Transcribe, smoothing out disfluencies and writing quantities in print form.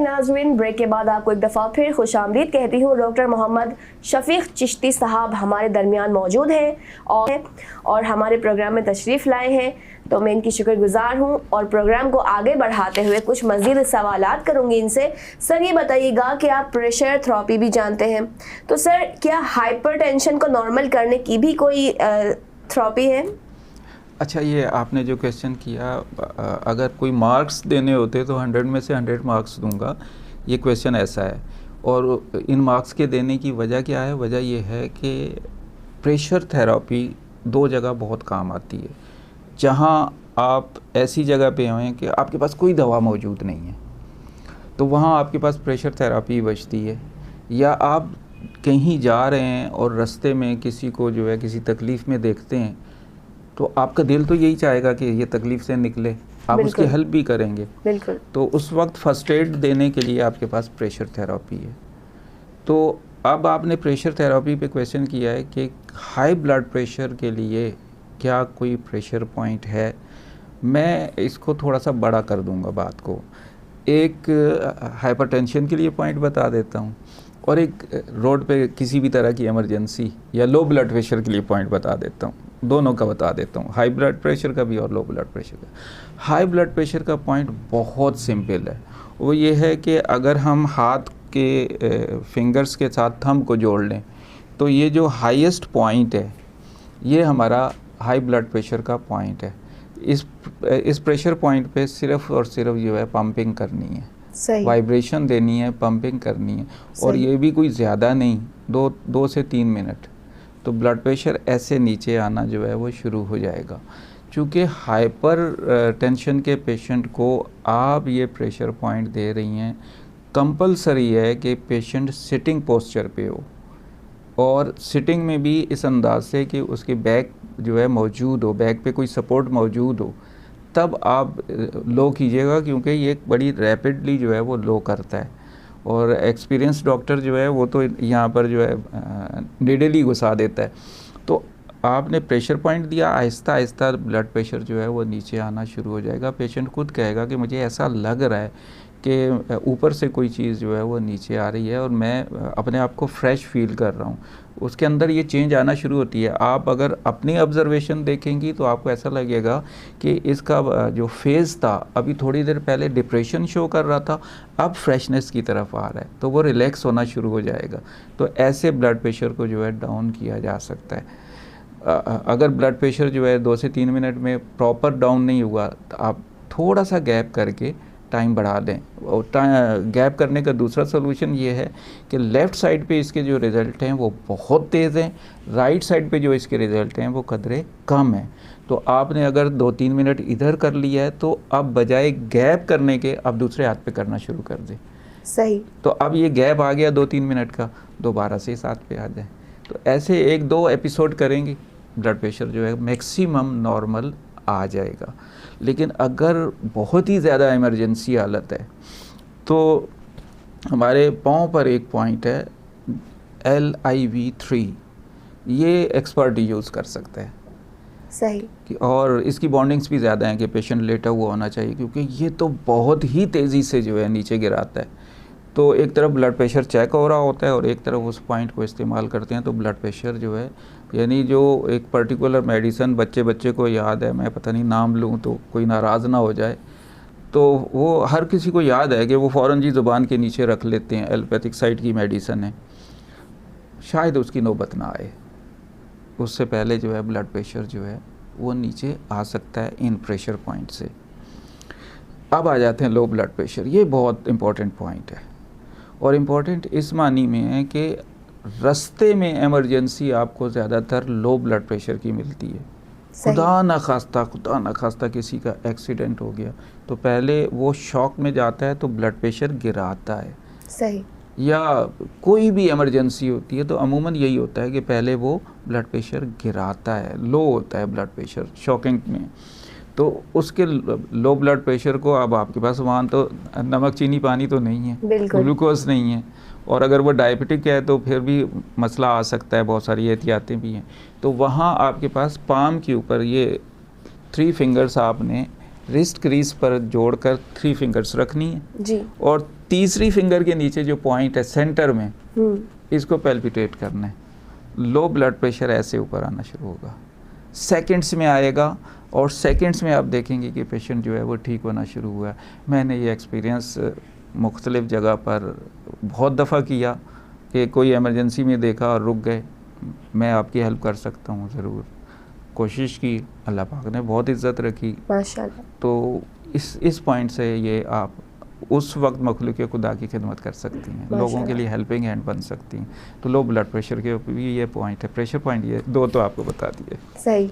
नाज़रीन, ब्रेक के बाद आपको एक दफ़ा फिर खुशामदीद कहती हूँ। डॉक्टर मोहम्मद शफीक चिश्ती साहब हमारे दरमियान मौजूद हैं और हमारे प्रोग्राम में तशरीफ़ लाए हैं, तो मैं इनकी शुक्रगुजार हूँ और प्रोग्राम को आगे बढ़ाते हुए कुछ मज़ीद सवालात करूँगी इनसे। सर ये बताइएगा कि आप प्रेशर थेरेपी भी जानते हैं, तो सर क्या हाइपरटेंशन को नॉर्मल करने की भी कोई थेरेपी है? अच्छा, ये आपने जो क्वेश्चन किया, अगर कोई मार्क्स देने होते तो 100 में से 100 मार्क्स दूंगा। ये क्वेश्चन ऐसा है, और इन मार्क्स के देने की वजह क्या है? वजह ये है कि प्रेशर थेरेपी दो जगह बहुत काम आती है। जहाँ आप ऐसी जगह पे हैं कि आपके पास कोई दवा मौजूद नहीं है, तो वहाँ आपके पास प्रेशर थेरेपी बचती है। या आप कहीं जा रहे हैं और रास्ते में किसी को जो है किसी तकलीफ़ में देखते हैं, तो आपका दिल तो यही चाहेगा कि ये तकलीफ़ से निकले, आप उसकी हेल्प भी करेंगे। बिल्कुल। तो उस वक्त फर्स्ट एड देने के लिए आपके पास प्रेशर थेरेपी है। तो अब आपने प्रेशर थेरेपी पे क्वेश्चन किया है कि हाई ब्लड प्रेशर के लिए क्या कोई प्रेशर पॉइंट है। मैं इसको थोड़ा सा बड़ा कर दूंगा बात को। एक हाइपरटेंशन के लिए पॉइंट बता देता हूँ, और एक रोड पे किसी भी तरह की इमरजेंसी या लो ब्लड प्रेशर के लिए पॉइंट बता देता हूँ। दोनों का बता देता हूँ, हाई ब्लड प्रेशर का भी और लो ब्लड प्रेशर का। हाई ब्लड प्रेशर का पॉइंट बहुत सिंपल है। वो ये है कि अगर हम हाथ के फिंगर्स के साथ थंब को जोड़ लें, तो ये जो हाईएस्ट पॉइंट है ये हमारा हाई ब्लड प्रेशर का पॉइंट है। इस प्रेशर पॉइंट पे सिर्फ और सिर्फ जो है पंपिंग करनी है, वाइब्रेशन देनी है, पंपिंग करनी है, और ये भी कोई ज़्यादा नहीं, 2 से 3 मिनट, तो ब्लड प्रेशर ऐसे नीचे आना जो है वो शुरू हो जाएगा। चूँकि हाइपर टेंशन के पेशेंट को आप ये प्रेशर पॉइंट दे रही हैं, कंपलसरी है कि पेशेंट सिटिंग पोस्चर पे हो, और सिटिंग में भी इस अंदाज से कि उसकी बैक जो है मौजूद हो, बैक पे कोई सपोर्ट मौजूद हो, तब आप लो कीजिएगा, क्योंकि ये बड़ी रैपिडली जो है वो लो करता है। और एक्सपीरियंस डॉक्टर जो है वो तो यहाँ पर जो है निडली घुसा देता है। तो आपने प्रेशर पॉइंट दिया, आहिस्ता आहिस्ता ब्लड प्रेशर जो है वो नीचे आना शुरू हो जाएगा। पेशेंट खुद कहेगा कि मुझे ऐसा लग रहा है कि ऊपर से कोई चीज़ जो है वो नीचे आ रही है और मैं अपने आप को फ्रेश फील कर रहा हूँ। उसके अंदर ये चेंज आना शुरू होती है। आप अगर अपनी ऑब्जर्वेशन देखेंगी तो आपको ऐसा लगेगा कि इसका जो फेज़ था, अभी थोड़ी देर पहले डिप्रेशन शो कर रहा था, अब फ्रेशनेस की तरफ आ रहा है, तो वो रिलैक्स होना शुरू हो जाएगा। तो ऐसे ब्लड प्रेशर को जो है डाउन किया जा सकता है। अगर ब्लड प्रेशर जो है 2 से 3 मिनट में प्रॉपर डाउन नहीं हुआ, तो आप थोड़ा सा गैप करके टाइम बढ़ा दें। और गैप करने का दूसरा सोल्यूशन ये है कि लेफ़्ट साइड पे इसके जो रिज़ल्ट हैं वो बहुत तेज़ हैं, राइट साइड पे जो इसके रिज़ल्ट हैं वो कदरे कम हैं। तो आपने अगर 2-3 मिनट इधर कर लिया है, तो अब बजाय गैप करने के आप दूसरे हाथ पे करना शुरू कर दें। सही। तो अब ये गैप आ गया 2-3 मिनट का, दोबारा से इस हाथ पे आ जाए। तो ऐसे 1-2 एपिसोड करेंगे, ब्लड प्रेशर जो है मैक्सिमम नॉर्मल आ जाएगा। लेकिन अगर बहुत ही ज़्यादा इमरजेंसी हालत है, तो हमारे पाँव पर एक पॉइंट है LIV3, ये एक्सपर्ट यूज़ कर सकते हैं। सही। और इसकी बॉन्डिंग्स भी ज़्यादा हैं कि पेशेंट लेटा हुआ होना चाहिए, क्योंकि ये तो बहुत ही तेज़ी से जो है नीचे गिराता है। तो एक तरफ ब्लड प्रेशर चेक हो रहा होता है और एक तरफ उस पॉइंट को इस्तेमाल करते हैं, तो ब्लड प्रेशर जो है, यानी जो एक पर्टिकुलर मेडिसन बच्चे को याद है, मैं पता नहीं नाम लूँ तो कोई नाराज़ ना हो जाए, तो वो हर किसी को याद है कि वो फ़ौरन जी ज़ुबान के नीचे रख लेते हैं, एलोपैथिक साइड की मेडिसन है, शायद उसकी नौबत ना आए, उससे पहले जो है ब्लड प्रेशर जो है वो नीचे आ सकता है इन प्रेशर पॉइंट से। अब आ जाते हैं लो ब्लड प्रेशर। ये बहुत इम्पॉर्टेंट पॉइंट है, और इम्पॉर्टेंट इस मानी में है कि रास्ते में इमरजेंसी आपको ज़्यादातर लो ब्लड प्रेशर की मिलती है। खुदा न खास्ता किसी का एक्सीडेंट हो गया, तो पहले वो शॉक में जाता है तो ब्लड प्रेशर गिराता है। सही। या कोई भी इमरजेंसी होती है तो अमूमन यही होता है कि पहले वो ब्लड प्रेशर गिराता है, लो होता है ब्लड प्रेशर शॉकिंग में। तो उसके लो ब्लड प्रेशर को, अब आपके पास वहाँ तो नमक चीनी पानी तो नहीं है, ग्लूकोज नहीं है, और अगर वो डायबिटिक है तो फिर भी मसला आ सकता है, बहुत सारी एहतियातें भी हैं। तो वहाँ आपके पास पाम के ऊपर ये 3 फिंगर्स आपने रिस्ट क्रीज पर जोड़कर 3 फिंगर्स रखनी है जी, और तीसरी फिंगर के नीचे जो पॉइंट है सेंटर में, इसको पैल्पिटेट करना है। लो ब्लड प्रेशर ऐसे ऊपर आना शुरू होगा, सेकंड्स में आएगा और सेकंड्स में आप देखेंगे कि पेशेंट जो है वो ठीक होना शुरू हुआ है। मैंने ये एक्सपीरियंस मुख्तलिफ़ जगह पर बहुत दफ़ा किया कि कोई इमरजेंसी में देखा और रुक गए। मैं आपकी हेल्प कर सकता हूँ, ज़रूर कोशिश की, अल्लाह पाक ने बहुत इज़्ज़त रखी माशाल्लाह। तो इस पॉइंट से ये आप उस वक्त मखलूक खुदा की खिदमत कर सकती हैं, लोगों के लिए हेल्पिंग हैंड बन सकती हैं। तो लो ब्लड प्रेशर के भी ये पॉइंट है, प्रेशर पॉइंट ये दो तो आपको बता दिए। सही।